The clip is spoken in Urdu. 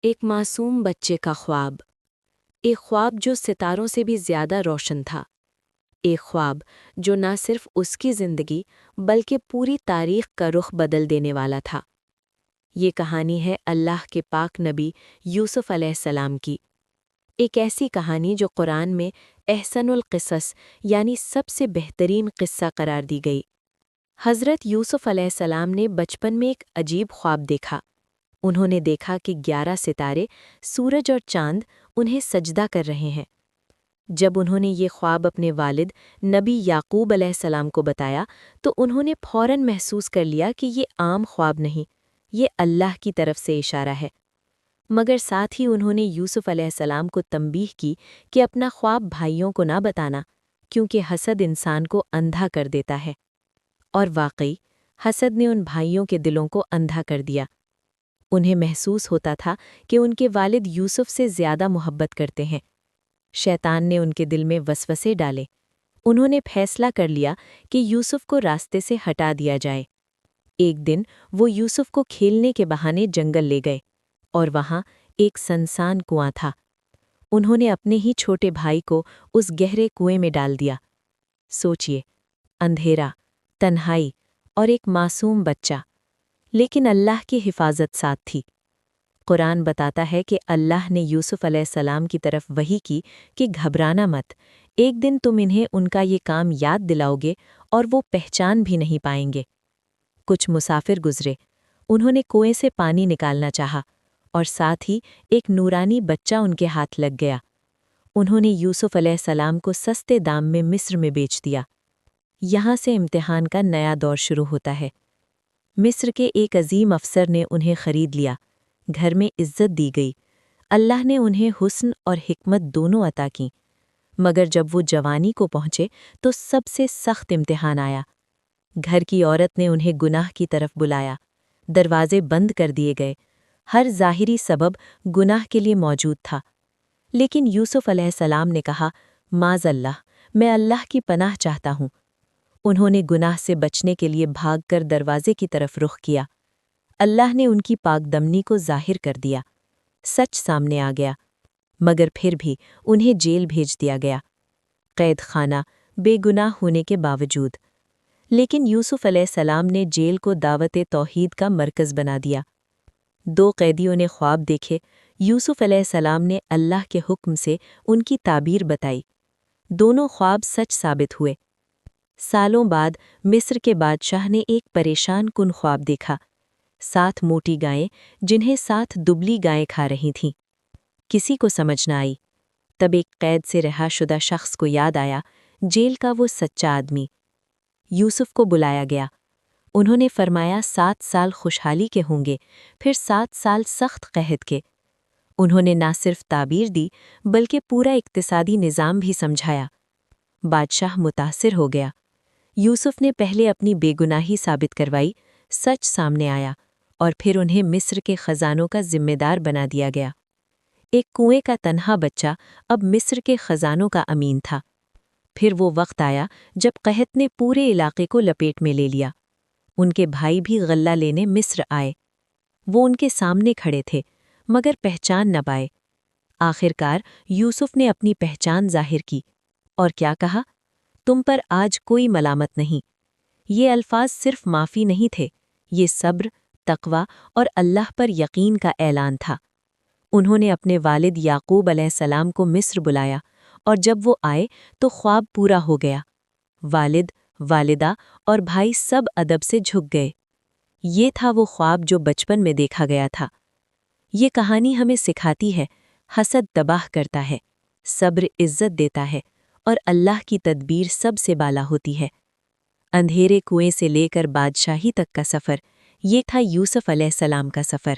ایک معصوم بچے کا خواب، ایک خواب جو ستاروں سے بھی زیادہ روشن تھا، ایک خواب جو نہ صرف اس کی زندگی بلکہ پوری تاریخ کا رخ بدل دینے والا تھا۔ یہ کہانی ہے اللہ کے پاک نبی یوسف علیہ السلام کی، ایک ایسی کہانی جو قرآن میں احسن القصص یعنی سب سے بہترین قصہ قرار دی گئی۔ حضرت یوسف علیہ السلام نے بچپن میں ایک عجیب خواب دیکھا۔ انہوں نے دیکھا کہ 11 ستارے، سورج اور چاند انہیں سجدہ کر رہے ہیں۔ جب انہوں نے یہ خواب اپنے والد نبی یعقوب علیہ السلام کو بتایا تو انہوں نے فوراً محسوس کر لیا کہ یہ عام خواب نہیں، یہ اللہ کی طرف سے اشارہ ہے۔ مگر ساتھ ہی انہوں نے یوسف علیہ السلام کو تنبیہ کی کہ اپنا خواب بھائیوں کو نہ بتانا، کیونکہ حسد انسان کو اندھا کر دیتا ہے۔ اور واقعی حسد نے ان بھائیوں کے دلوں کو اندھا کر دیا۔ انہیں محسوس ہوتا تھا کہ ان کے والد یوسف سے زیادہ محبت کرتے ہیں۔ شیطان نے ان کے دل میں وسوسے ڈالے۔ انہوں نے فیصلہ کر لیا کہ یوسف کو راستے سے ہٹا دیا جائے۔ ایک دن وہ یوسف کو کھیلنے کے بہانے جنگل لے گئے، اور وہاں ایک سنسان کنواں تھا۔ انہوں نے اپنے ہی چھوٹے بھائی کو اس گہرے کنویں میں ڈال دیا۔ سوچئے، اندھیرا، تنہائی اور ایک معصوم بچہ، لیکن اللہ کی حفاظت ساتھ تھی۔ قرآن بتاتا ہے کہ اللہ نے یوسف علیہ السلام کی طرف وحی کی کہ گھبرانا مت، ایک دن تم انہیں ان کا یہ کام یاد دلاؤ گے اور وہ پہچان بھی نہیں پائیں گے۔ کچھ مسافر گزرے، انہوں نے کنویں سے پانی نکالنا چاہا، اور ساتھ ہی ایک نورانی بچہ ان کے ہاتھ لگ گیا۔ انہوں نے یوسف علیہ السلام کو سستے دام میں مصر میں بیچ دیا۔ یہاں سے امتحان کا نیا دور شروع ہوتا ہے۔ مصر کے ایک عظیم افسر نے انہیں خرید لیا، گھر میں عزت دی گئی، اللہ نے انہیں حسن اور حکمت دونوں عطا کیں۔ مگر جب وہ جوانی کو پہنچے تو سب سے سخت امتحان آیا۔ گھر کی عورت نے انہیں گناہ کی طرف بلایا، دروازے بند کر دیے گئے، ہر ظاہری سبب گناہ کے لیے موجود تھا۔ لیکن یوسف علیہ السلام نے کہا، معاذ اللہ، میں اللہ کی پناہ چاہتا ہوں۔ انہوں نے گناہ سے بچنے کے لیے بھاگ کر دروازے کی طرف رخ کیا۔ اللہ نے ان کی پاک دمنی کو ظاہر کر دیا، سچ سامنے آ گیا، مگر پھر بھی انہیں جیل بھیج دیا گیا، قید خانہ، بے گناہ ہونے کے باوجود۔ لیکن یوسف علیہ السلام نے جیل کو دعوت توحید کا مرکز بنا دیا۔ 2 قیدیوں نے خواب دیکھے، یوسف علیہ السلام نے اللہ کے حکم سے ان کی تعبیر بتائی، دونوں خواب سچ ثابت ہوئے۔ سالوں بعد مصر کے بادشاہ نے ایک پریشان کن خواب دیکھا، 7 موٹی گائیں جنہیں 7 دبلی گائیں کھا رہی تھیں۔ کسی کو سمجھ نہ آئی۔ تب ایک قید سے رہا شدہ شخص کو یاد آیا، جیل کا وہ سچا آدمی۔ یوسف کو بلایا گیا۔ انہوں نے فرمایا 7 سال خوشحالی کے ہوں گے، پھر 7 سال سخت قحط کے۔ انہوں نے نہ صرف تعبیر دی بلکہ پورا اقتصادی نظام بھی سمجھایا۔ بادشاہ متاثر ہو گیا۔ یوسف نے پہلے اپنی بے گناہی ثابت کروائی، سچ سامنے آیا، اور پھر انہیں مصر کے خزانوں کا ذمہ دار بنا دیا گیا۔ ایک کنویں کا تنہا بچہ اب مصر کے خزانوں کا امین تھا۔ پھر وہ وقت آیا جب قحط نے پورے علاقے کو لپیٹ میں لے لیا۔ ان کے بھائی بھی غلہ لینے مصر آئے۔ وہ ان کے سامنے کھڑے تھے، مگر پہچان نہ پائے۔ آخرکار یوسف نے اپنی پہچان ظاہر کی، اور کیا کہا، تم پر آج کوئی ملامت نہیں۔ یہ الفاظ صرف معافی نہیں تھے، یہ صبر، تقوی اور اللہ پر یقین کا اعلان تھا۔ انہوں نے اپنے والد یعقوب علیہ السلام کو مصر بلایا، اور جب وہ آئے تو خواب پورا ہو گیا۔ والد، والدہ اور بھائی سب ادب سے جھک گئے۔ یہ تھا وہ خواب جو بچپن میں دیکھا گیا تھا۔ یہ کہانی ہمیں سکھاتی ہے، حسد تباہ کرتا ہے، صبر عزت دیتا ہے، اور اللہ کی تدبیر سب سے بالا ہوتی ہے۔ اندھیرے کنویں سے لے کر بادشاہی تک کا سفر، یہ تھا یوسف علیہ السلام کا سفر۔